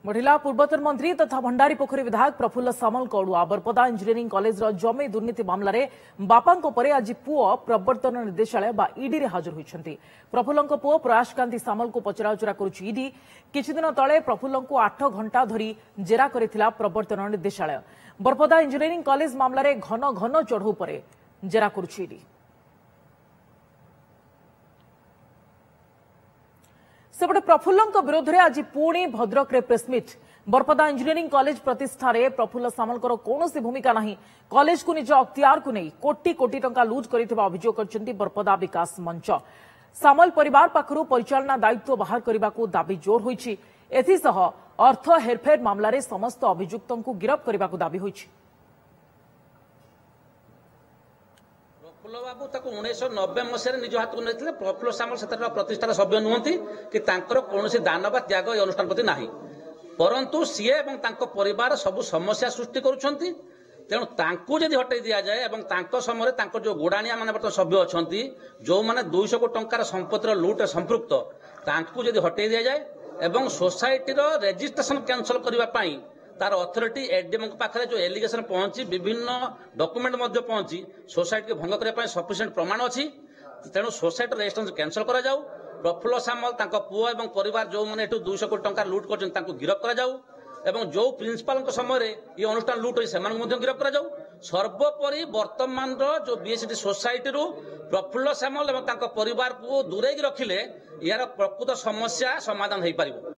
बढ़िला पूर्वतन मंत्री तथा भंडारी पोखरी विधायक प्रफुल्ल सामल कड़ुआ बरपदा इंजीनियरिंग कॉलेज जमी दुर्नीति मामलें बापा आज पुओ प्रवर्तन निर्देशालय ईडी रे हाजर होती। प्रफुल्ल पुओ प्रयास कांति सामल को पचराउचरा करुछि ईडी। किछि दिन तले प्रफुल्ल को 8 घंटा धरी जेरा करिथिला प्रवर्तन निर्देशालय। बरपदा इंजीनियरिंग कॉलेज मामलें घन घन चढ़ऊ पर जेरा करुछि ईडी। सेपटे प्रफुल्ल विरोध में आज पुणी भद्रक प्रेसमिट। बरपदा इंजीनियरिंग कॉलेज प्रतिष्ठा रे प्रफुल्ल सामलकर कौनसी भूमिका नहीं। कॉलेज को निज अख्तियार को नहीं कोटी कोटी टंका लूट करथिबा अभियोग करछन्ती बरपदा विकास मंच। सामल परिवार पाखरु परिचालना दायित्व बाहर करने को दाबी जोर होईछि। एथिसह अर्थ हेरफेर मामला रे समस्त अभियुक्तों को गिरफ्त करने को दाबी होईछि। प्रफुल्ल बाबू 1990 मसीह निज हाथ को नहीं। प्रफुल्ल सामल से प्रतिष्ठान सभ्य नुहति कि कौन दान बा त्याग अनुष्ठान प्रति ना, परंतु सी परिवार सबू समस्या सृष्टि करुँच। तेणु जदि हटई दि जाए और समय जो गोड़ाणिया मान बर्तमान सभ्य अच्छा जो मैंने 200 कोटी टंकार संपत्तिर लुट संपृक्त जदि हटई दि जाए और सोसाइटी रेजिस्ट्रेशन कैंसल करने तार अथॉरिटी एडीएम पाखे जो एलिगेशन पहुंची विभिन्न डॉक्यूमेंट पहुंची सोसाइटी को भंग करने सफिशिएंट प्रमाण अच्छी। तेणु सोसाइटी रेजिस्ट्रेशन कैंसल करा जाऊ। प्रफुल्ल सामल पुओ और परिवार जो मैंने 200 कोटी टंका लुट कर गिरफ्त करा जाऊ एवं जो प्रिंसिपाल समय ये अनुष्ठान लुट हो गिरफ्त करा जाऊ। सर्वोपरि वर्तमान जो बीएसटी सोसाइटी प्रफुल्ल सामल और परिवार को दूरे रखिले यार प्रकृत समस्या समाधान हो पारिबो।